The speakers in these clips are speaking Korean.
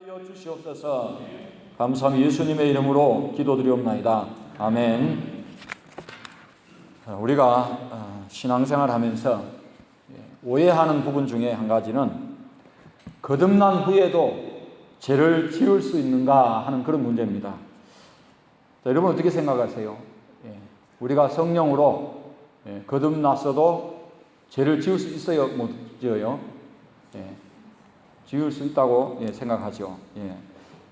주시옵소서. 감사함이 예수님의 이름으로 기도드리옵나이다. 아멘. 우리가 신앙생활하면서 오해하는 부분 중에 한 가지는 거듭난 후에도 죄를 지을 수 있는가 하는 그런 문제입니다. 자, 여러분 어떻게 생각하세요? 우리가 성령으로 거듭났어도 죄를 지을 수 있어요? 못 지어요? 지을 수 있다고 생각하죠.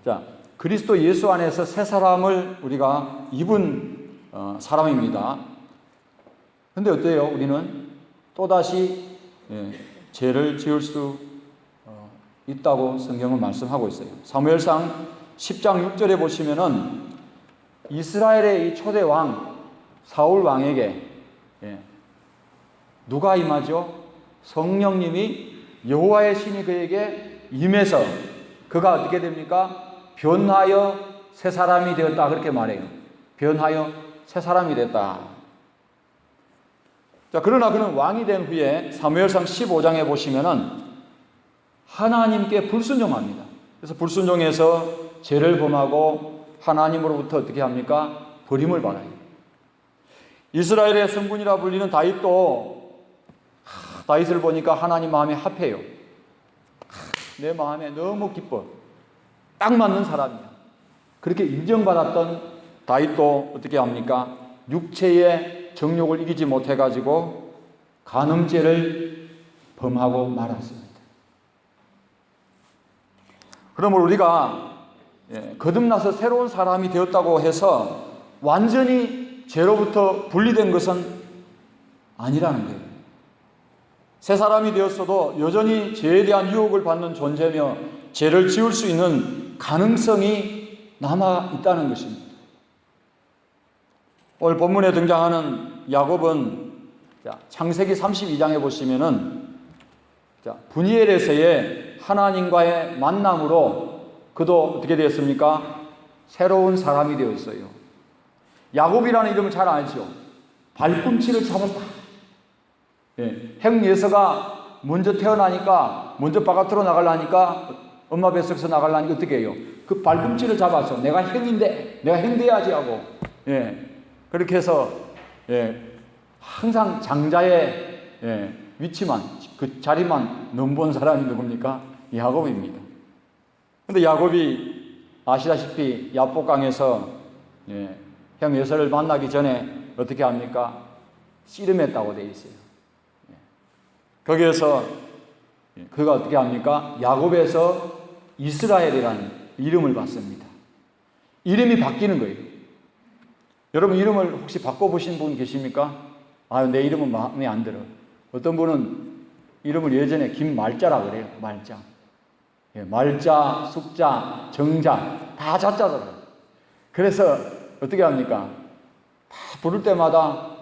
자, 그리스도 예수 안에서 새 사람을 우리가 입은 사람입니다. 근데 어때요? 우리는 또다시 죄를 지을 수 있다고 성경은 말씀하고 있어요. 사무엘상 10장 6절에 보시면은 이스라엘의 이 초대 왕 사울 왕에게 누가 임하죠? 성령님이 여호와의 신이 그에게 임해서 그가 어떻게 됩니까? 변하여 새 사람이 되었다 그렇게 말해요. 변하여 새 사람이 됐다. 자, 그러나 그는 왕이 된 후에 사무엘상 15장에 보시면은 하나님께 불순종합니다. 그래서 불순종해서 죄를 범하고 하나님으로부터 어떻게 합니까? 버림을 받아요. 이스라엘의 성군이라 불리는 다윗도 다윗을 보니까 하나님 마음에 합해요. 내 마음에 너무 기뻐. 딱 맞는 사람이야. 그렇게 인정받았던 다윗도 어떻게 합니까? 육체의 정욕을 이기지 못해가지고 간음죄를 범하고 말았습니다. 그러므로 우리가 거듭나서 새로운 사람이 되었다고 해서 완전히 죄로부터 분리된 것은 아니라는 거예요. 새 사람이 되었어도 여전히 죄에 대한 유혹을 받는 존재며 죄를 지을 수 있는 가능성이 남아 있다는 것입니다. 오늘 본문에 등장하는 야곱은 창세기 32장에 보시면은 브니엘에서의 하나님과의 만남으로 그도 어떻게 되었습니까? 새로운 사람이 되었어요. 야곱이라는 이름을 잘 알죠? 발꿈치를 잡았다. 형 예서가 먼저 태어나니까 먼저 바깥으로 나가려니까 엄마 뱃속에서 나가려니까 어떻게 해요? 그 발꿈치를 잡아서 내가 형인데 내가 형 돼야지 하고 그렇게 해서 항상 장자의 위치만 그 자리만 넘본 사람이 누굽니까? 야곱입니다. 근데 야곱이 아시다시피 야복강에서 형 예서를 만나기 전에 어떻게 합니까? 씨름했다고 되어 있어요. 거기에서 그가 어떻게 합니까? 야곱에서 이스라엘이라는 이름을 받습니다. 이름이 바뀌는 거예요. 여러분 이름을 혹시 바꿔보신 분 계십니까? 내 이름은 마음에 안 들어. 어떤 분은 이름을 예전에 김말자라 그래요. 말자. 말자, 숙자, 정자 다 자자더라고요. 그래서 어떻게 합니까? 다 부를 때마다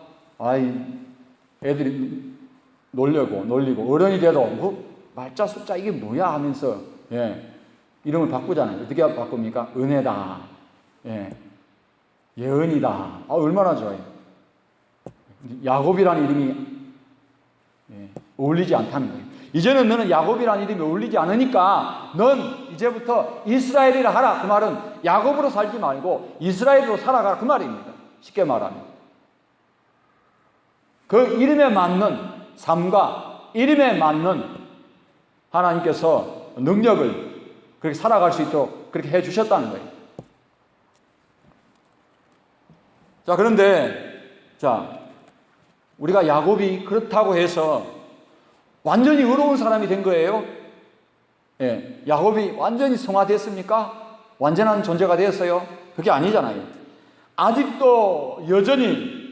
애들이 놀리고 어른이 돼도 말자 숫자 이게 뭐야 하면서 이름을 바꾸잖아요. 어떻게 바꿉니까? 은혜다. 예은이다. 얼마나 좋아요. 야곱이라는 이름이 어울리지 않다는 거예요. 이제는 너는 야곱이라는 이름이 어울리지 않으니까 넌 이제부터 이스라엘이라 하라. 그 말은 야곱으로 살지 말고 이스라엘로 살아가라 그 말입니다. 쉽게 말하면 그 이름에 맞는 삶과 이름에 맞는 하나님께서 능력을 그렇게 살아갈 수 있도록 그렇게 해 주셨다는 거예요. 자, 그런데 우리가 야곱이 그렇다고 해서 완전히 의로운 사람이 된 거예요? 야곱이 완전히 성화됐습니까? 완전한 존재가 되었어요? 그게 아니잖아요. 아직도 여전히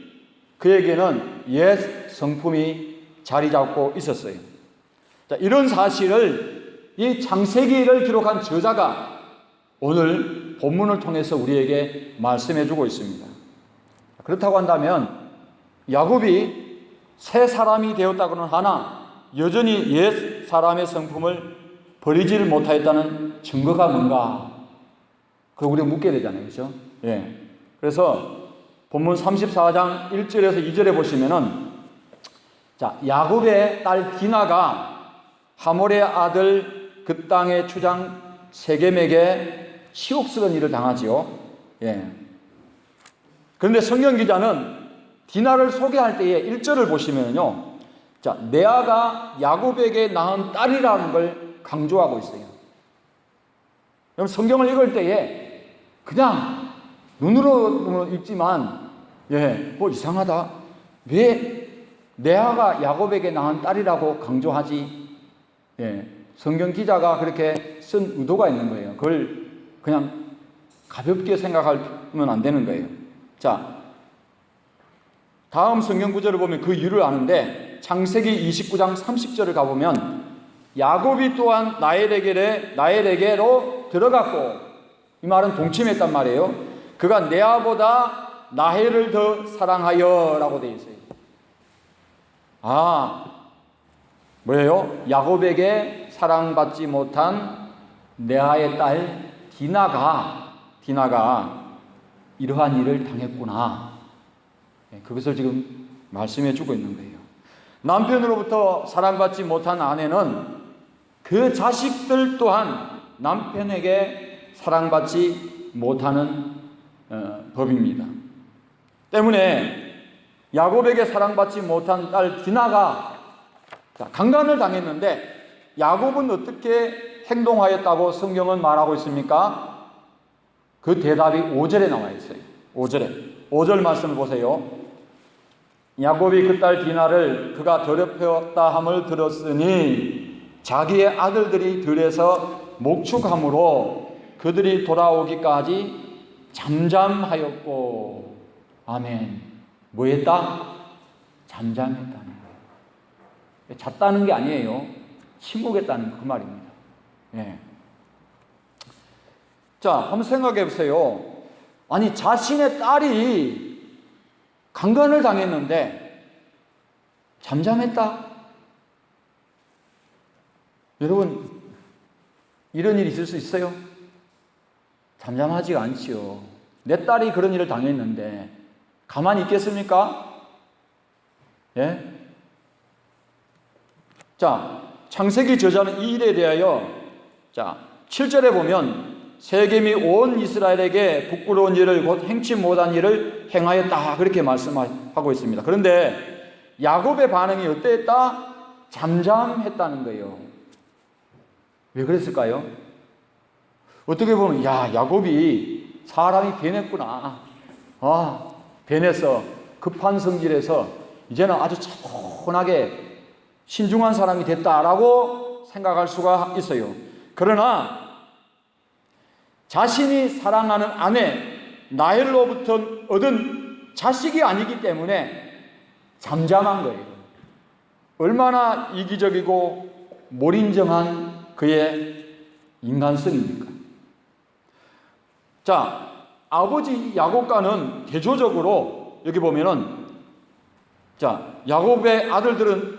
그에게는 옛 성품이 자리 잡고 있었어요. 자, 이런 사실을 이 창세기를 기록한 저자가 오늘 본문을 통해서 우리에게 말씀해 주고 있습니다. 그렇다고 한다면 야곱이 새 사람이 되었다고는 하나 여전히 옛 사람의 성품을 버리지를 못하였다는 증거가 뭔가? 그걸 우리가 묻게 되잖아요. 그렇죠? 그래서 본문 34장 1절에서 2절에 보시면은 야곱의 딸 디나가 하몰의 아들 그 땅의 주장 세겜에게 치욕스러운 일을 당하지요. 예. 그런데 성경 기자는 디나를 소개할 때에 1절을 보시면요. 자, 레아가 야곱에게 낳은 딸이라는 걸 강조하고 있어요. 여러분 성경을 읽을 때에 그냥 눈으로 읽지만 뭐 이상하다. 왜 레아가 야곱에게 낳은 딸이라고 강조하지? 성경 기자가 그렇게 쓴 의도가 있는 거예요. 그걸 그냥 가볍게 생각하면 안 되는 거예요. 자, 다음 성경 구절을 보면 그 이유를 아는데 창세기 29장 30절을 가보면 야곱이 또한 나엘에게로 들어갔고, 이 말은 동침했단 말이에요. 그가 레아보다 라헬을 더 사랑하여 라고 되어 있어요. 뭐예요? 야곱에게 사랑받지 못한 레아의 딸 디나가 이러한 일을 당했구나. 그것을 지금 말씀해 주고 있는 거예요. 남편으로부터 사랑받지 못한 아내는 그 자식들 또한 남편에게 사랑받지 못하는 법입니다. 때문에 야곱에게 사랑받지 못한 딸 디나가 강간을 당했는데 야곱은 어떻게 행동하였다고 성경은 말하고 있습니까? 그 대답이 5절에 나와 있어요. 5절 말씀을 보세요. 야곱이 그 딸 디나를 그가 더럽혔다 함을 들었으니 자기의 아들들이 들에서 목축함으로 그들이 돌아오기까지 잠잠하였고. 아멘. 뭐 했다? 잠잠했다는 거예요. 잤다는 게 아니에요. 침묵했다는 그 말입니다. 자, 한번 생각해 보세요. 아니, 자신의 딸이 강간을 당했는데 잠잠했다? 여러분, 이런 일이 있을 수 있어요? 잠잠하지가 않지요. 내 딸이 그런 일을 당했는데 가만히 있겠습니까? 자, 창세기 저자는 이 일에 대하여 7절에 보면 세겜이 온 이스라엘에게 부끄러운 일을 곧 행치 못한 일을 행하였다, 그렇게 말씀하고 있습니다. 그런데 야곱의 반응이 어땠다? 잠잠했다는 거예요. 왜 그랬을까요? 어떻게 보면 야곱이 사람이 변했구나. 변해서 급한 성질에서 이제는 아주 차분하게 신중한 사람이 됐다라고 생각할 수가 있어요. 그러나 자신이 사랑하는 아내 나엘로부터 얻은 자식이 아니기 때문에 잠잠한 거예요. 얼마나 이기적이고 몰인정한 그의 인간성입니까? 자, 아버지 야곱과는 대조적으로 여기 보면은 야곱의 아들들은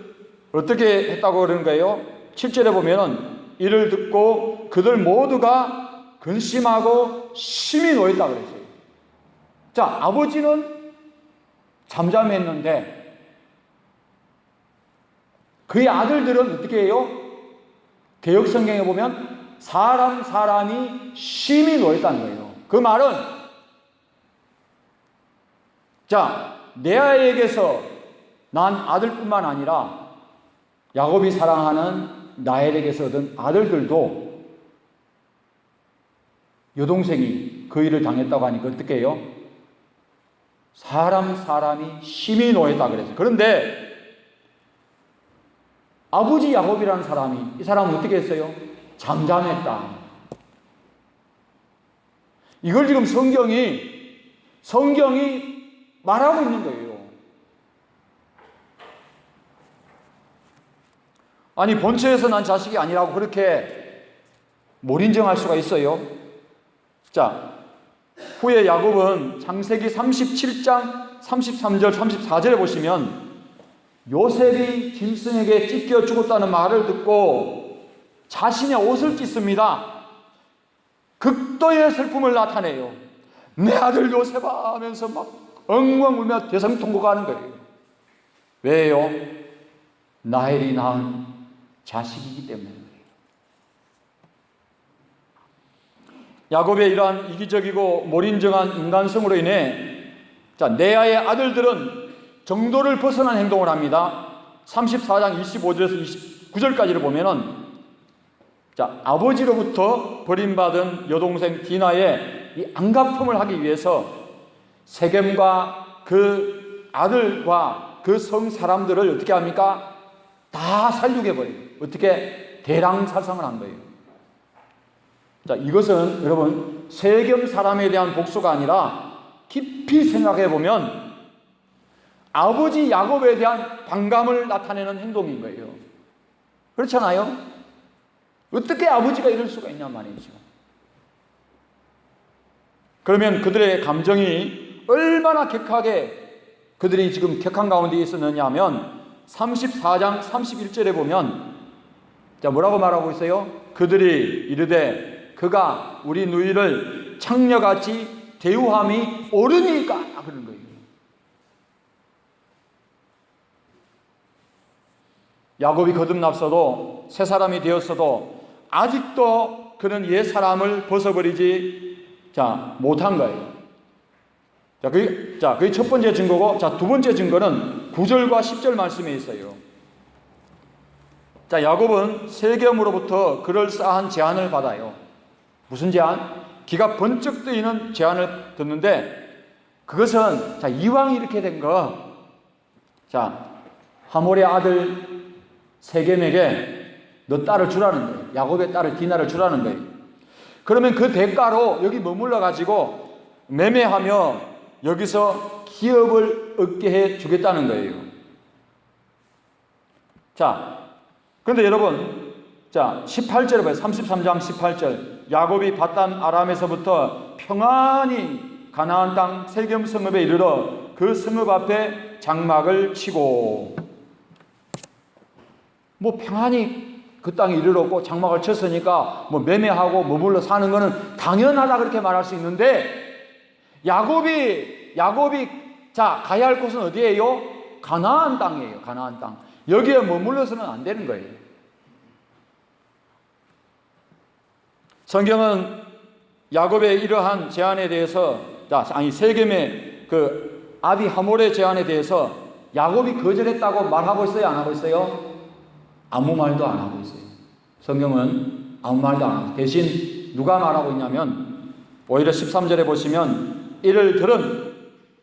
어떻게 했다고 그러는 거예요? 7절에 보면은 이를 듣고 그들 모두가 근심하고 심히 노했다 그랬어요. 아버지는 잠잠했는데 그의 아들들은 어떻게 해요? 개역 성경에 보면 사람이 심히 노했다는 거예요. 그 말은 레아에게서 난 아들뿐만 아니라 야곱이 사랑하는 라헬에게서 얻은 아들들도 여동생이 그 일을 당했다고 하니까 어떻게 해요? 사람이 심히 노했다 그랬어요. 그런데 아버지 야곱이라는 사람이, 이 사람은 어떻게 했어요? 잠잠했다. 이걸 지금 성경이 말하고 있는 거예요. 아니, 본처에서 난 자식이 아니라고 그렇게 몰인정할 수가 있어요? 후에 야곱은 창세기 37장 33절 34절에 보시면 요셉이 짐승에게 찢겨 죽었다는 말을 듣고 자신의 옷을 찢습니다. 극도의 슬픔을 나타내요. 내 아들 요셉아 하면서 막 엉엉 울며 대성통곡하는 거예요. 왜요? 라헬이 낳은 자식이기 때문에. 야곱의 이러한 이기적이고 몰인정한 인간성으로 인해 레아의 아들들은 정도를 벗어난 행동을 합니다. 34장 25절에서 29절까지를 보면은 아버지로부터 버림받은 여동생 디나의 이 안갚음을 하기 위해서 세겜과 그 아들과 그 성 사람들을 어떻게 합니까? 다 살육해 버려요. 어떻게? 대량살상을 한 거예요. 이것은 여러분 세겜 사람에 대한 복수가 아니라 깊이 생각해 보면 아버지 야곱에 대한 반감을 나타내는 행동인 거예요. 그렇잖아요? 어떻게 아버지가 이럴 수가 있냔 말이죠. 그러면 그들의 감정이 얼마나 격하게 그들이 지금 격한 가운데 있었느냐 하면 34장 31절에 보면 뭐라고 말하고 있어요? 그들이 이르되 그가 우리 누이를 창녀같이 대우함이 옳으니까 그런 거예요. 야곱이 거듭났어도 새 사람이 되었어도 아직도 그는 옛 사람을 벗어버리지 못한 거예요. 그게 첫 번째 증거고, 두 번째 증거는 9절과 10절 말씀에 있어요. 야곱은 세겜으로부터 그럴싸한 제안을 받아요. 무슨 제안? 기가 번쩍 뜨이는 제안을 듣는데, 그것은 이왕 이렇게 된 거, 하몰의 아들 세겜에게 너 딸을 주라는 거예요. 야곱의 딸을 디나를 주라는 거예요. 그러면 그 대가로 여기 머물러 가지고 매매하며 여기서 기업을 얻게 해 주겠다는 거예요. 그런데 여러분, 18절에 봐요. 33장 18절. 야곱이 바단 아람에서부터 평안히 가나안 땅 세겜 성읍에 이르러 그 성읍 앞에 장막을 치고, 평안히 그 땅에 이르렀고 장막을 쳤으니까 매매하고 머물러 사는 거는 당연하다 그렇게 말할 수 있는데, 야곱이 가야 할 곳은 어디예요? 가나안 땅이에요. 가나안 땅. 여기에 머물러서는 안 되는 거예요. 성경은 야곱의 이러한 제안에 대해서, 세겜의 그 아비 하몰의 제안에 대해서 야곱이 거절했다고 말하고 있어요? 안 하고 있어요? 아무 말도 안 하고 있어요. 성경은 아무 말도 안 하고, 대신 누가 말하고 있냐면, 오히려 13절에 보시면 이를 들은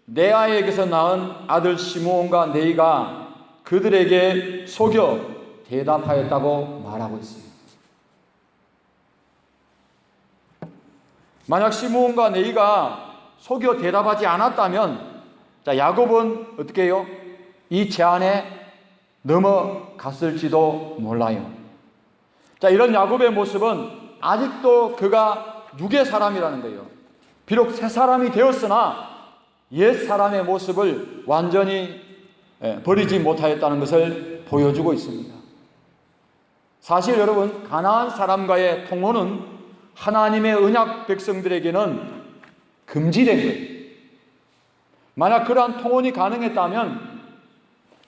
레아에게서 낳은 아들 시므온과 네이가 그들에게 속여 대답하였다고 말하고 있어요. 만약 시므온과 네이가 속여 대답하지 않았다면 야곱은 어떻게 해요? 이 제안에 넘어갔을지도 몰라요. 이런 야곱의 모습은 아직도 그가 육의 사람이라는 거예요. 비록 새 사람이 되었으나 옛 사람의 모습을 완전히 버리지 못하였다는 것을 보여주고 있습니다. 사실 여러분, 가나안 사람과의 통혼은 하나님의 언약 백성들에게는 금지된 거예요. 만약 그러한 통혼이 가능했다면,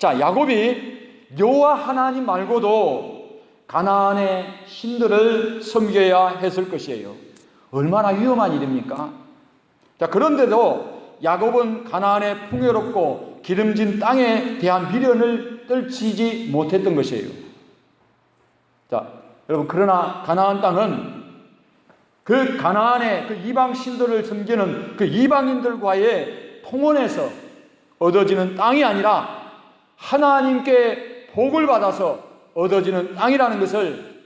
야곱이 여호와 하나님 말고도 가나안의 신들을 섬겨야 했을 것이에요. 얼마나 위험한 일입니까? 그런데도 야곱은 가나안의 풍요롭고 기름진 땅에 대한 미련을 떨치지 못했던 것이에요. 여러분, 그러나 가나안 땅은 그 가나안의 그 이방 신들을 섬기는 그 이방인들과의 통혼에서 얻어지는 땅이 아니라 하나님께 복을 받아서 얻어지는 땅이라는 것을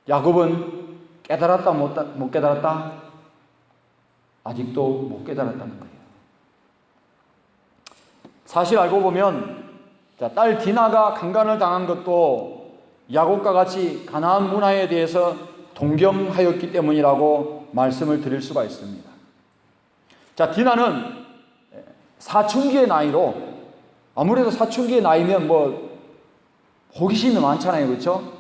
야곱은 깨달았다 못 깨달았다? 아직도 못 깨달았다는 거예요. 사실 알고 보면 딸 디나가 강간을 당한 것도 야곱과 같이 가나안 문화에 대해서 동경하였기 때문이라고 말씀을 드릴 수가 있습니다. 디나는 사춘기의 나이로, 아무래도 사춘기의 나이면 호기심이 많잖아요. 그렇죠?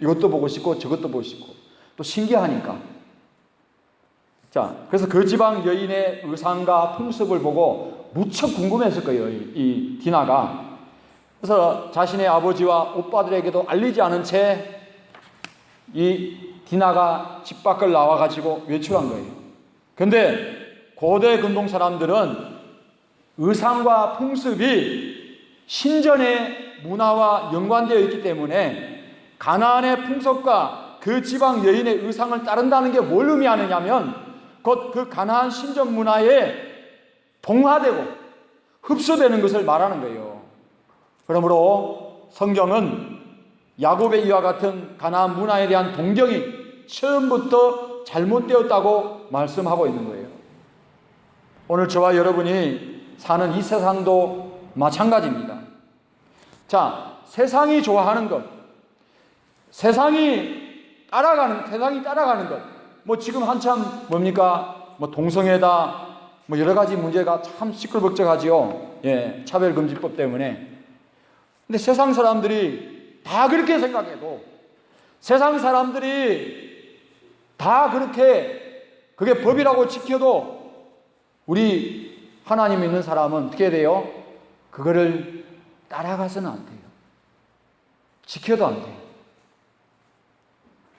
이것도 보고 싶고 저것도 보고 싶고 또 신기하니까. 그래서 그 지방 여인의 의상과 풍습을 보고 무척 궁금했을 거예요, 이 디나가. 그래서 자신의 아버지와 오빠들에게도 알리지 않은 채 이 디나가 집 밖을 나와가지고 외출한 거예요. 근데 고대 근동 사람들은 의상과 풍습이 신전의 문화와 연관되어 있기 때문에 가나안의 풍속과 그 지방 여인의 의상을 따른다는 게 뭘 의미하느냐면 곧 그 가나안 신전 문화에 동화되고 흡수되는 것을 말하는 거예요. 그러므로 성경은 야곱의 이와 같은 가나안 문화에 대한 동경이 처음부터 잘못되었다고 말씀하고 있는 거예요. 오늘 저와 여러분이 사는 이 세상도 마찬가지입니다. 자, 세상이 좋아하는 것, 세상이 따라가는 것, 뭐 지금 한참 뭡니까? 뭐 동성애다, 뭐 여러 가지 문제가 참 시끌벅적하지요. 예, 차별금지법 때문에. 근데 세상 사람들이 다 그렇게 생각해도, 세상 사람들이 다 그렇게 그게 법이라고 지켜도 우리 하나님 믿는 사람은 어떻게 돼요? 그거를 따라가서는 안 돼요. 지켜도 안 돼요.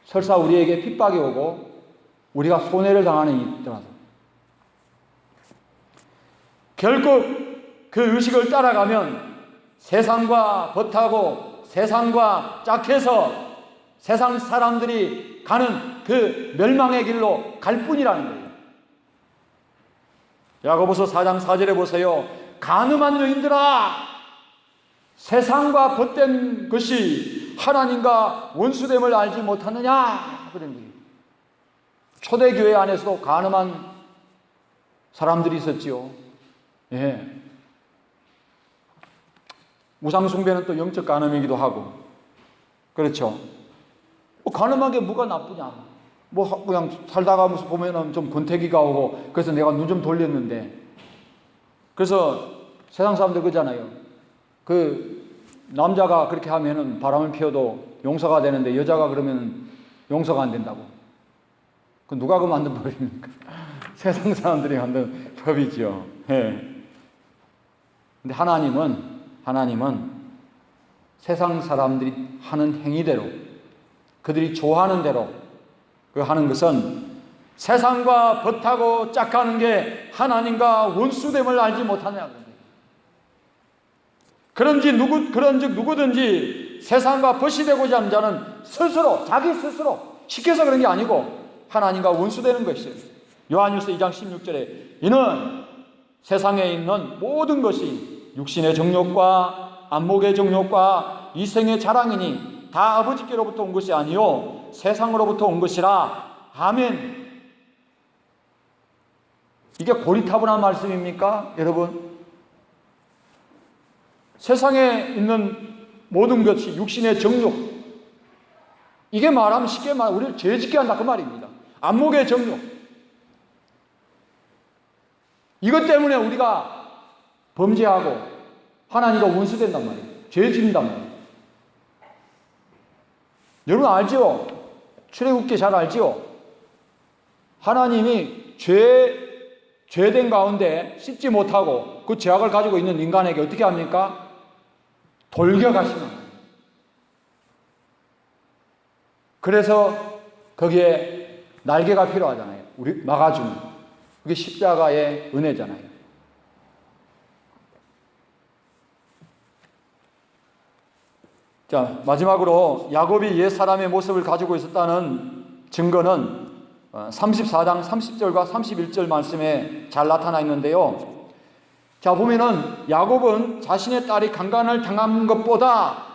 설사 우리에게 핍박이 오고 우리가 손해를 당하는 일이 있더라도 결국 그 의식을 따라가면 세상과 벗하고 세상과 짝해서 세상 사람들이 가는 그 멸망의 길로 갈 뿐이라는 거예요. 야고보서 4장 4절에 보세요. 간음한 여인들아, 세상과 벗된 것이 하나님과 원수됨을 알지 못하느냐, 그런 거예요. 초대교회 안에서도 간음한 사람들이 있었지요. 예. 우상숭배는 또 영적 간음이기도 하고, 그렇죠. 뭐 간음한 게 뭐가 나쁘냐? 뭐 그냥 살다가 무슨 보면은 좀 권태기가 오고, 그래서 내가 눈 좀 돌렸는데, 그래서 세상 사람들 그러잖아요. 그 남자가 그렇게 하면은 바람을 피워도 용서가 되는데 여자가 그러면 용서가 안 된다고. 그 누가 그 만든 법입니까? 세상 사람들이 만든 법이죠. 예. 근데 하나님은 세상 사람들이 하는 행위대로, 그들이 좋아하는 대로 그 하는 것은 세상과 벗하고 짝하는 게 하나님과 원수됨을 알지 못하냐. 그런즉 누구든지 세상과 벗이 되고자 하는 자는 스스로, 자기 스스로 시켜서 그런 게 아니고 하나님과 원수되는 것이에요. 요한일서 2장 16절에 이는 세상에 있는 모든 것이 육신의 정욕과 안목의 정욕과 이생의 자랑이니 다 아버지께로부터 온 것이 아니요 세상으로부터 온 것이라. 아멘. 이게 고리타분한 말씀입니까, 여러분? 세상에 있는 모든 것이 육신의 정욕, 이게 말하면 쉽게 말하면 우리를 죄짓게 한다 그 말입니다. 안목의 정욕, 이것 때문에 우리가 범죄하고 하나님과 원수된단 말이에요. 죄짓는단 말이에요. 여러분 알죠? 출애굽기 잘 알죠? 하나님이 죄된 가운데 씻지 못하고 그 죄악을 가지고 있는 인간에게 어떻게 합니까? 돌겨가시는 거예요. 그래서 거기에 날개가 필요하잖아요. 우리 막아주는. 그게 십자가의 은혜잖아요. 자, 마지막으로 야곱이 옛사람의 모습을 가지고 있었다는 증거는 34장 30절과 31절 말씀에 잘 나타나 있는데요. 자, 보면은 야곱은 자신의 딸이 강간을 당한 것보다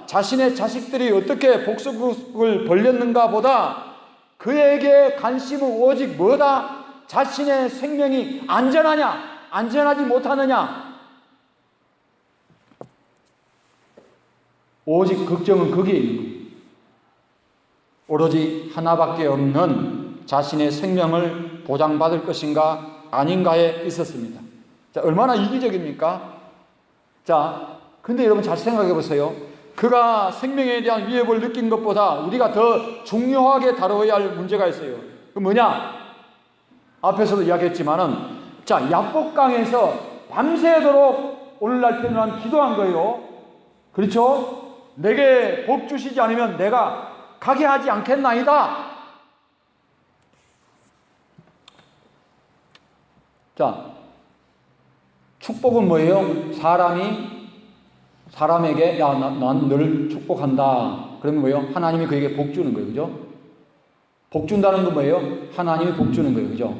자신의 자식들이 어떻게 복수를 벌였는가 보다 그에게 관심은 오직 뭐다? 자신의 생명이 안전하냐, 안전하지 못하느냐. 오직 걱정은 거기에 있는 거예요. 오로지 하나밖에 없는 자신의 생명을 보장받을 것인가 아닌가에 있었습니다. 자, 얼마나 이기적입니까? 자, 근데 여러분 잘 생각해 보세요. 그가 생명에 대한 위협을 느낀 것보다 우리가 더 중요하게 다뤄야 할 문제가 있어요. 그 뭐냐? 앞에서도 이야기했지만은, 자, 야복강에서 밤새도록 오늘날 표현한 기도한 거예요. 그렇죠? 내게 복 주시지 않으면 내가 가게 하지 않겠나이다. 자, 축복은 뭐예요? 사람에게 야, 난 너를 축복한다. 그러면 뭐예요? 하나님이 그에게 복 주는 거예요. 그죠? 복 준다는 건 뭐예요? 하나님이 복 주는 거예요. 그죠?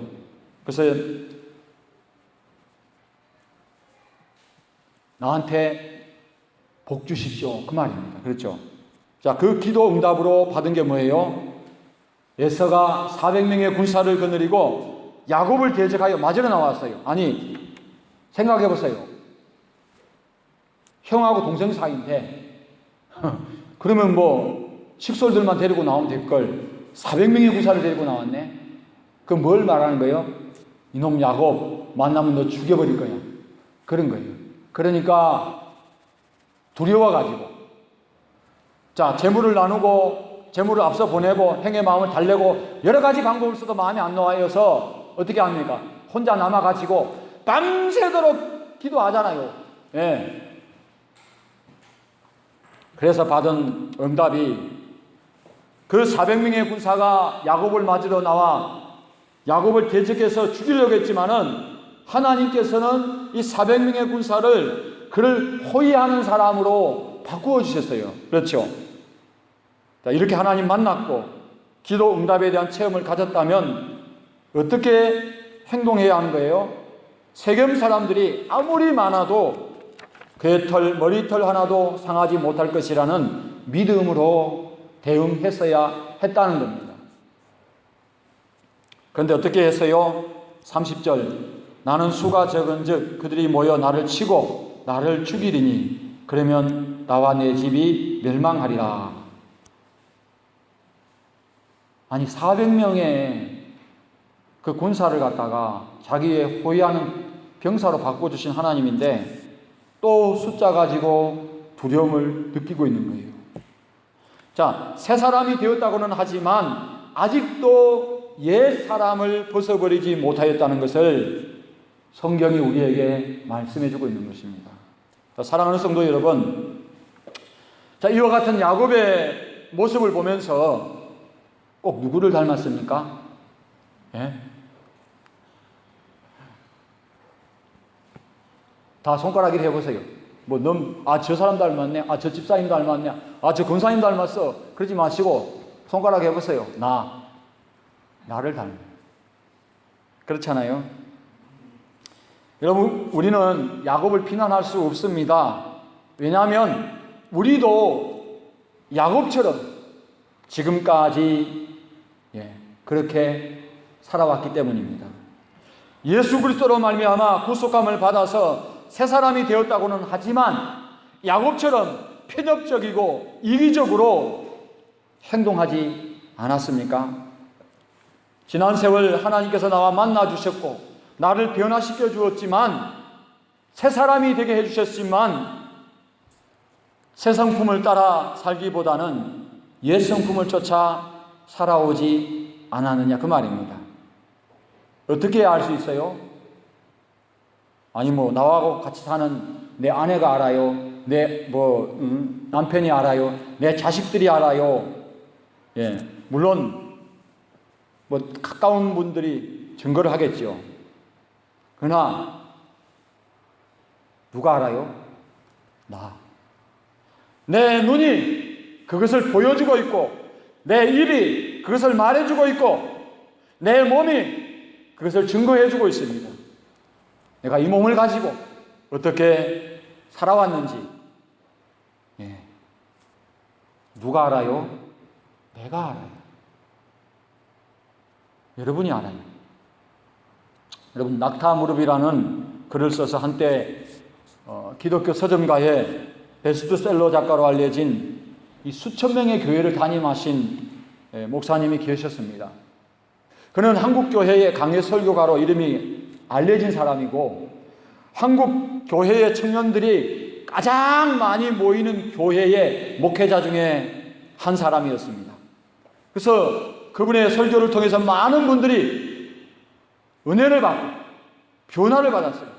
그래서 나한테 복 주십시오. 그 말입니다. 그렇죠? 자, 그 기도 응답으로 받은 게 뭐예요? 에서가 400명의 군사를 거느리고 야곱을 대적하여 맞으러 나왔어요. 아니, 생각해 보세요. 형하고 동생 사이인데 그러면 뭐 식솔들만 데리고 나오면 될 걸 400명의 군사를 데리고 나왔네. 그럼 뭘 말하는 거예요? 이놈 야곱 만나면 너 죽여버릴 거야. 그런 거예요. 그러니까 두려워가지고 자, 재물을 나누고 재물을 앞서 보내고 행의 마음을 달래고 여러 가지 방법을 써도 마음이 안 놓여서 어떻게 합니까? 혼자 남아가지고 밤새도록 기도하잖아요. 예. 그래서 받은 응답이 그 400명의 군사가 야곱을 맞으러 나와 야곱을 대적해서 죽이려고 했지만은 하나님께서는 이 400명의 군사를 그를 호위하는 사람으로 바꾸어 주셨어요. 그렇죠? 자, 이렇게 하나님 만났고 기도 응답에 대한 체험을 가졌다면 어떻게 행동해야 하는 거예요? 세겜 사람들이 아무리 많아도 그의 머리털 하나도 상하지 못할 것이라는 믿음으로 대응했어야 했다는 겁니다. 그런데 어떻게 했어요? 30절 나는 수가 적은즉 그들이 모여 나를 치고 나를 죽이리니 그러면 나와 내 집이 멸망하리라. 아니 400명의 그 군사를 갖다가 자기의 호위하는 병사로 바꿔주신 하나님인데 또 숫자 가지고 두려움을 느끼고 있는 거예요. 자, 새 사람이 되었다고는 하지만 아직도 옛 사람을 벗어버리지 못하였다는 것을 성경이 우리에게 말씀해주고 있는 것입니다. 자, 사랑하는 성도 여러분, 자, 이와 같은 야곱의 모습을 보면서 꼭 누구를 닮았습니까? 예? 다 손가락으로 해보세요. 저 사람 닮았네. 저 집사님 닮았네. 저 권사님 닮았어. 그러지 마시고 손가락 해보세요. 나를 닮아요. 그렇잖아요. 여러분, 우리는 야곱을 비난할 수 없습니다. 왜냐하면 우리도 야곱처럼 지금까지 그렇게 살아왔기 때문입니다. 예수 그리스도로 말미암아 구속감을 받아서 새 사람이 되었다고는 하지만 야곱처럼 편협적이고 이기적으로 행동하지 않았습니까? 지난 세월 하나님께서 나와 만나 주셨고 나를 변화시켜 주었지만 새 사람이 되게 해 주셨지만 새 성품을 따라 살기보다는 옛 성품을 쫓아 살아오지 않았느냐 그 말입니다. 어떻게 알 수 있어요? 나하고 같이 사는 내 아내가 알아요. 내 남편이 알아요. 내 자식들이 알아요. 예, 물론 가까운 분들이 증거를 하겠죠. 그러나 누가 알아요? 내 눈이 그것을 보여주고 있고 내 입이 그것을 말해주고 있고 내 몸이 그것을 증거해주고 있습니다. 내가 이 몸을 가지고 어떻게 살아왔는지 누가 알아요? 내가 알아요. 여러분이 알아요. 여러분, 낙타무릎이라는 글을 써서 한때 기독교 서점가에 베스트셀러 작가로 알려진 이 수천 명의 교회를 담임하신 목사님이 계셨습니다. 그는 한국 교회의 강해 설교가로 이름이 알려진 사람이고 한국 교회의 청년들이 가장 많이 모이는 교회의 목회자 중에 한 사람이었습니다. 그래서 그분의 설교를 통해서 많은 분들이 은혜를 받고 변화를 받았어요.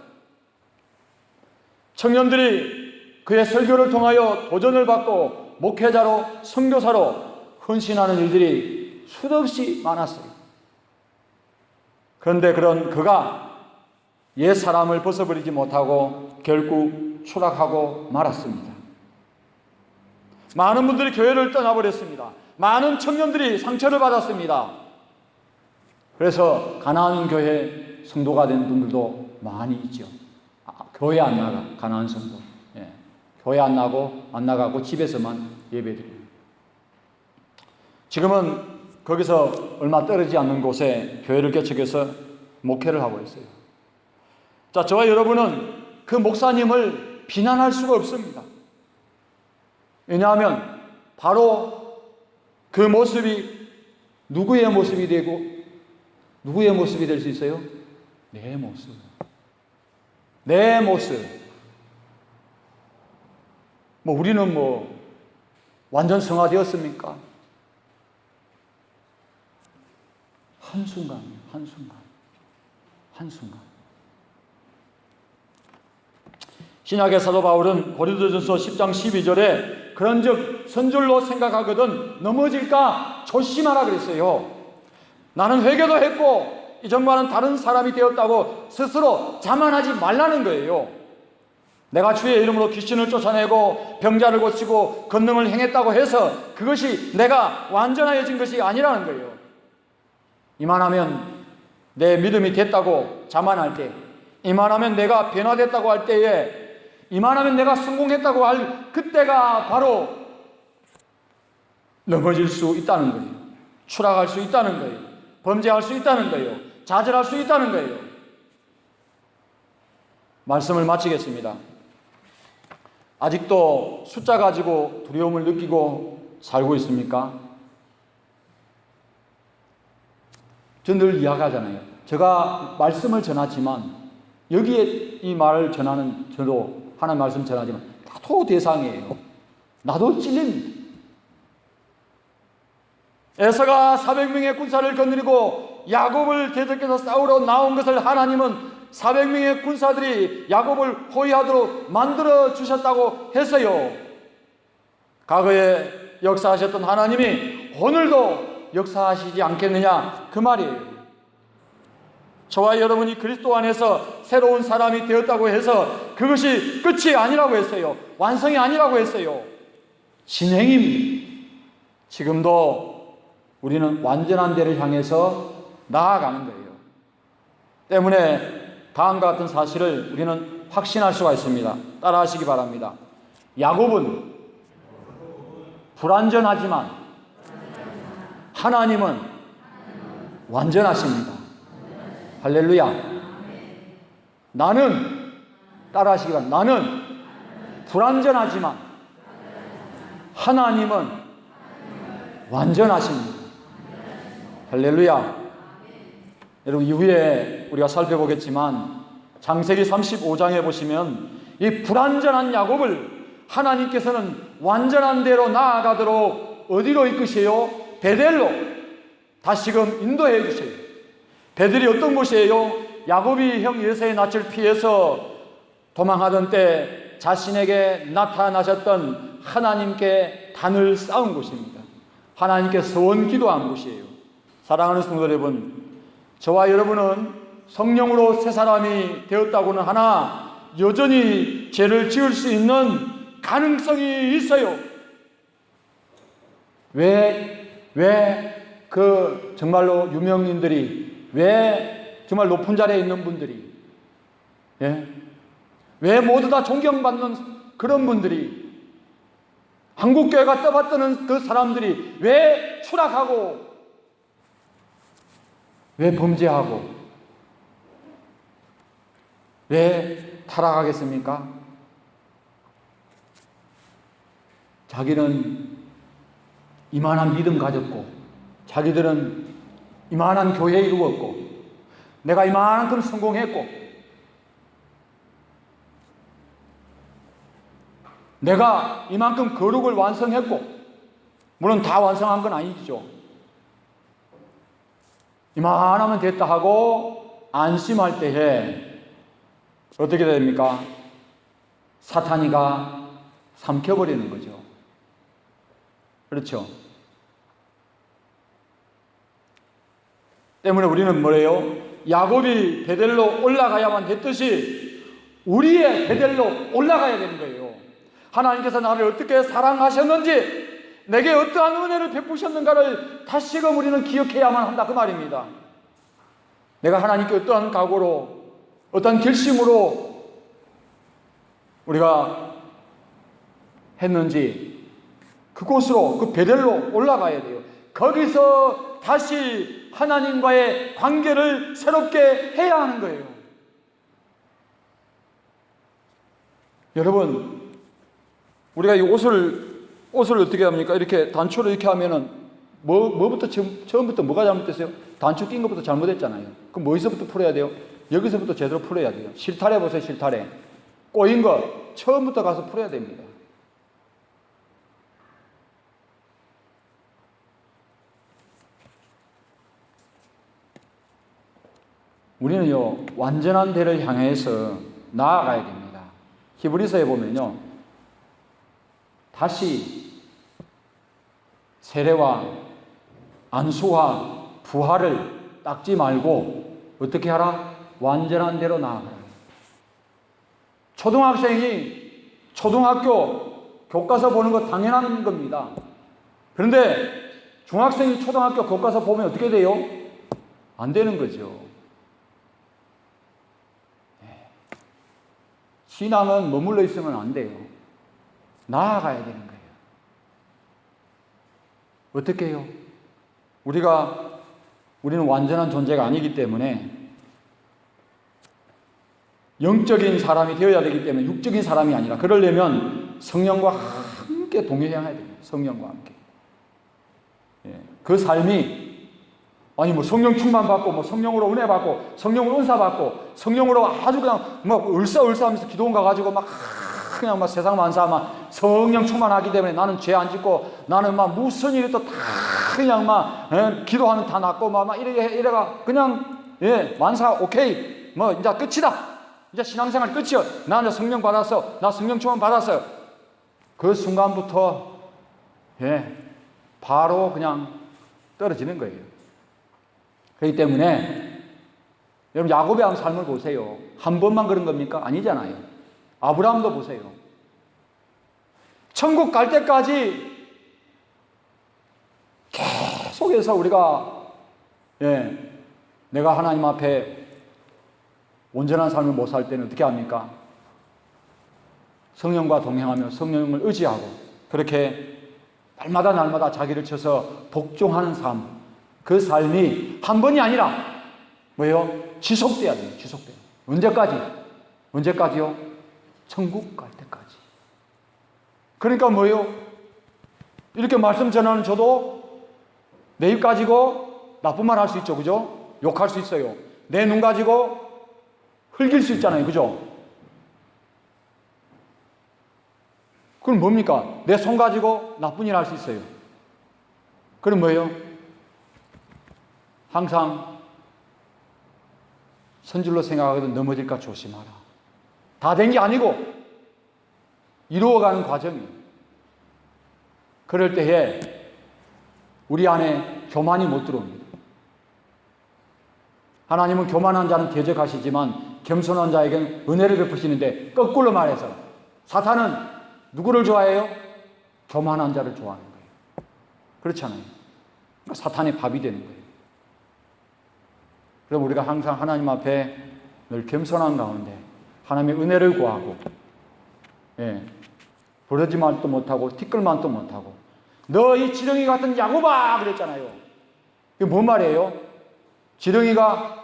청년들이 그의 설교를 통하여 도전을 받고 목회자로 선교사로 헌신하는 일들이 수도 없이 많았어요. 그런데 그런 그가 옛 사람을 벗어버리지 못하고 결국 추락하고 말았습니다. 많은 분들이 교회를 떠나버렸습니다. 많은 청년들이 상처를 받았습니다. 그래서 가나안 교회 성도가 된 분들도 많이 있죠. 교회 안 나가, 가나안 성도. 예. 교회 안 나가고 집에서만 예배드려요. 지금은 거기서 얼마 떨어지지 않는 곳에 교회를 개척해서 목회를 하고 있어요. 자, 저와 여러분은 그 목사님을 비난할 수가 없습니다. 왜냐하면 바로 그 모습이 누구의 모습이 되고 누구의 모습이 될 수 있어요? 내 모습. 내 모습. 우리는 완전 성화되었습니까? 한순간이에요. 한순간. 신약의 사도 바울은 고린도전서 10장 12절에 그런즉 선줄로 생각하거든 넘어질까 조심하라 그랬어요. 나는 회개도 했고 이전과는 다른 사람이 되었다고 스스로 자만하지 말라는 거예요. 내가 주의 이름으로 귀신을 쫓아내고 병자를 고치고 권능을 행했다고 해서 그것이 내가 완전해진 것이 아니라는 거예요. 이만하면 내 믿음이 됐다고 자만할 때, 이만하면 내가 변화됐다고 할 때에, 이만하면 내가 성공했다고 할 그때가 바로 넘어질 수 있다는 거예요. 추락할 수 있다는 거예요. 범죄할 수 있다는 거예요. 좌절할 수 있다는 거예요. 말씀을 마치겠습니다. 아직도 숫자 가지고 두려움을 느끼고 살고 있습니까? 저 늘 이야기하잖아요. 제가 말씀을 전하지만 여기에 이 말을 전하는 저도 하나님 말씀 전하지만 나도 대상이에요. 나도 찔립니다. 에서가 400명의 군사를 거느리고 야곱을 대적해서 싸우러 나온 것을 하나님은 400명의 군사들이 야곱을 호위하도록 만들어 주셨다고 했어요. 과거에 역사하셨던 하나님이 오늘도 역사하시지 않겠느냐 그 말이에요. 저와 여러분이 그리스도 안에서 새로운 사람이 되었다고 해서 그것이 끝이 아니라고 했어요. 완성이 아니라고 했어요. 진행입니다. 지금도 우리는 완전한 데를 향해서 나아가는 거예요. 때문에 다음과 같은 사실을 우리는 확신할 수가 있습니다. 따라하시기 바랍니다. 야곱은 불완전하지만 하나님은 완전하십니다. 할렐루야. 나는, 따라하시기 바랍니다. 나는 불완전하지만 하나님은 완전하십니다. 할렐루야. 여러분, 이후에 우리가 살펴보겠지만 창세기 35장에 보시면 이 불완전한 야곱을 하나님께서는 완전한 대로 나아가도록 어디로 이끄세요? 베델로 다시금 인도해 주세요. 베델이 어떤 곳이에요? 야곱이 형 에서의 낯을 피해서 도망하던 때 자신에게 나타나셨던 하나님께 단을 쌓은 곳입니다. 하나님께 서원 기도한 곳이에요. 사랑하는 성도 여러분, 저와 여러분은 성령으로 새 사람이 되었다고는 하나 여전히 죄를 지을 수 있는 가능성이 있어요. 왜 그 정말로 유명인들이, 왜 정말 높은 자리에 있는 분들이, 왜 모두 다 존경받는 그런 분들이, 한국교회가 떠받드는 그 사람들이 왜 추락하고 왜 범죄하고 왜 타락하겠습니까? 자기는 이만한 믿음 가졌고, 자기들은 이만한 교회 이루었고, 내가 이만큼 성공했고, 내가 이만큼 거룩을 완성했고, 물론 다 완성한 건 아니죠. 이만하면 됐다 하고 안심할 때에 어떻게 됩니까? 사탄이가 삼켜버리는 거죠. 그렇죠? 때문에 우리는 뭐래요? 야곱이 베델로 올라가야만 했듯이 우리의 베델로 올라가야 되는 거예요. 하나님께서 나를 어떻게 사랑하셨는지, 내게 어떠한 은혜를 베푸셨는가를 다시금 우리는 기억해야만 한다, 그 말입니다. 내가 하나님께 어떠한 각오로, 어떠한 결심으로 우리가 했는지 그곳으로, 그 베델로 올라가야 돼요. 거기서 다시 하나님과의 관계를 새롭게 해야 하는 거예요. 여러분, 우리가 이 옷을 어떻게 합니까? 이렇게 단추를 이렇게 하면은 뭐부터 처음부터 뭐가 잘못됐어요? 단추 낀 것부터 잘못했잖아요. 그럼 뭐에서부터 풀어야 돼요? 여기서부터 제대로 풀어야 돼요. 실타래 보세요, 실타래. 꼬인 거 처음부터 가서 풀어야 됩니다. 우리는요, 완전한 대를 향해서 나아가야 됩니다. 히브리서에 보면요, 다시 세례와 안수와 부활을 닦지 말고 어떻게 하라? 완전한 대로 나아가라. 초등학생이 초등학교 교과서 보는 거 당연한 겁니다. 그런데 중학생이 초등학교 교과서 보면 어떻게 돼요? 안 되는 거죠. 신앙은 머물러 있으면 안 돼요. 나아가야 되는 거예요. 어떻게 해요? 우리는 완전한 존재가 아니기 때문에 영적인 사람이 되어야 되기 때문에 육적인 사람이 아니라, 그러려면 성령과 함께 동행해야 됩니다. 성령과 함께. 그 삶이, 아니 뭐 성령 충만 받고, 뭐 성령으로 은혜 받고, 성령으로 은사 받고, 성령으로 아주 그냥 막 을사하면서 기도원 가가지고 막 그냥 막 세상 만사 막 성령 충만하기 때문에 나는 죄 안 짓고, 나는 막 무슨 일이 또 다 그냥 막 기도하면 다 낫고 막 이래가 그냥 만사 오케이, 뭐 이제 끝이다, 이제 신앙생활 끝이요, 나 이제 성령 받았어, 나 성령 충만 받았어요. 그 순간부터 바로 그냥 떨어지는 거예요. 그렇기 때문에 여러분, 야곱의 한 삶을 보세요. 한 번만 그런 겁니까? 아니잖아요. 아브라함도 보세요. 천국 갈 때까지 계속해서 우리가 내가 하나님 앞에 온전한 삶을 못 살 때는 어떻게 합니까? 성령과 동행하며 성령을 의지하고 그렇게 날마다 자기를 쳐서 복종하는 삶, 그 삶이 한 번이 아니라 뭐예요? 지속돼야 돼요. 지속돼요. 언제까지요? 천국 갈 때까지. 그러니까 뭐예요? 이렇게 말씀 전하는 저도 내 입 가지고 나쁜 말 할 수 있죠. 그죠? 욕할 수 있어요. 내 눈 가지고 흘길 수 있잖아요. 그죠? 그럼 뭡니까? 내 손 가지고 나쁜 일 할 수 있어요. 그럼 뭐예요? 항상 선줄로 생각하거든 넘어질까 조심하라. 다 된 게 아니고 이루어가는 과정이에요. 그럴 때에 우리 안에 교만이 못 들어옵니다. 하나님은 교만한 자는 대적하시지만 겸손한 자에게는 은혜를 베푸시는데, 거꾸로 말해서 사탄은 누구를 좋아해요? 교만한 자를 좋아하는 거예요. 그렇잖아요. 그러니까 사탄의 밥이 되는 거예요. 그럼 우리가 항상 하나님 앞에 늘 겸손한 가운데 하나님의 은혜를 구하고, 부러지만도 못하고 티끌만도 못하고, 너 이 지렁이 같은 야곱아 그랬잖아요. 이게 뭔 말이에요? 지렁이가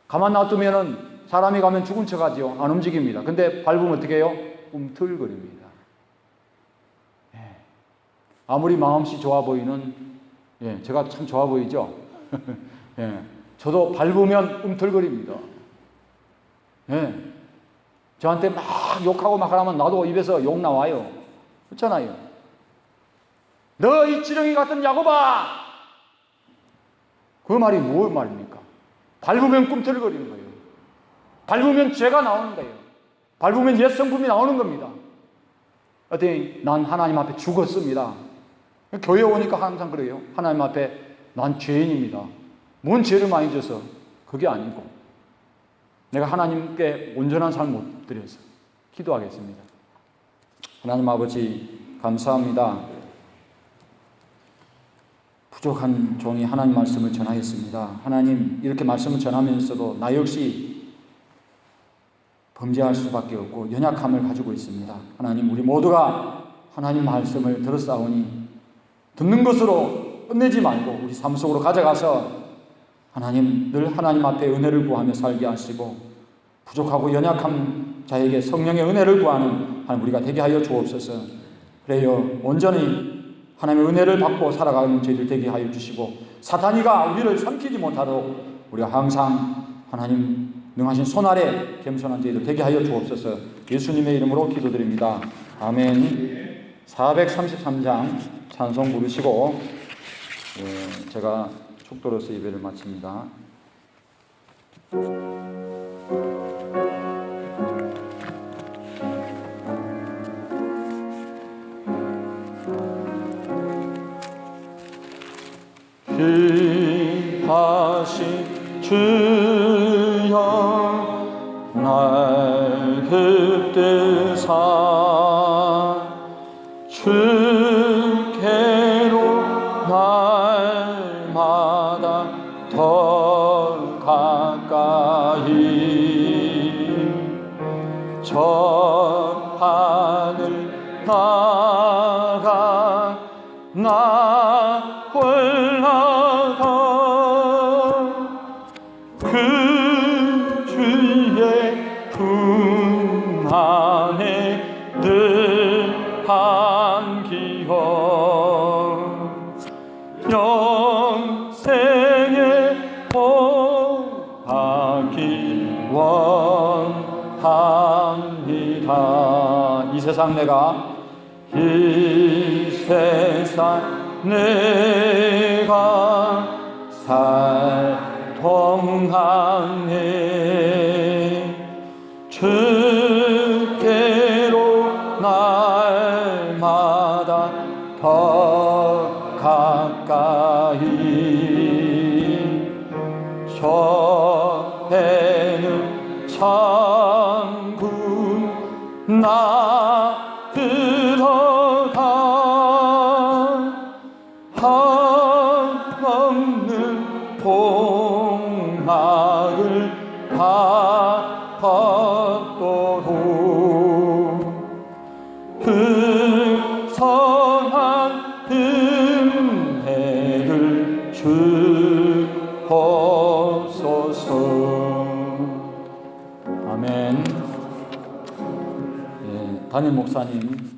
가만 놔두면은 사람이 가면 죽은 척 하지요. 안 움직입니다. 근데 밟으면 어떻게 해요? 꿈틀거립니다. 아무리 마음씨 좋아 보이는, 제가 참 좋아 보이죠? 저도 밟으면 꿈틀거립니다. 저한테 막 욕하고 막 하면 나도 입에서 욕 나와요. 그렇잖아요. 너 이 지렁이 같은 야곱아! 그 말이 무슨 말입니까? 밟으면 꿈틀거리는 거예요. 밟으면 죄가 나오는 거예요. 밟으면 옛 성품이 나오는 겁니다. 어떻게 난 하나님 앞에 죽었습니다. 교회 오니까 항상 그래요. 하나님 앞에 난 죄인입니다. 뭔 죄를 많이 져서? 그게 아니고 내가 하나님께 온전한 삶을 못 드려서 기도하겠습니다. 하나님 아버지 감사합니다. 부족한 종이 하나님 말씀을 전하였습니다. 하나님 이렇게 말씀을 전하면서도 나 역시 범죄할 수밖에 없고 연약함을 가지고 있습니다. 하나님 우리 모두가 하나님 말씀을 들었사오니 듣는 것으로 끝내지 말고 우리 삶 속으로 가져가서 하나님 늘 하나님 앞에 은혜를 구하며 살게 하시고 부족하고 연약한 자에게 성령의 은혜를 구하는 하나님 우리가 되게 하여 주옵소서. 그래요 온전히 하나님의 은혜를 받고 살아가는 저희들 되게 하여 주시고 사탄이가 우리를 삼키지 못하도록 우리가 항상 하나님 능하신 손 아래 겸손한 저희들 되게 하여 주옵소서. 예수님의 이름으로 기도드립니다. 아멘. 433장 찬송 부르시고 제가 축도로서 예배를 마칩니다. 귀하신 주여 날 붙드사 주께로 날마다 더 가까이 저 하늘 나라 나 올라가 그 주의 품 안에 늘 안기어 영생의 복받기 원합니다. 이 세상 내가 살 동안에 주께로 날마다 더 가까이 저에는 천국 나 들어가 없는 복락을 갚았도록 그 선한 은혜를 주옵소서. 아멘. 담임 목사님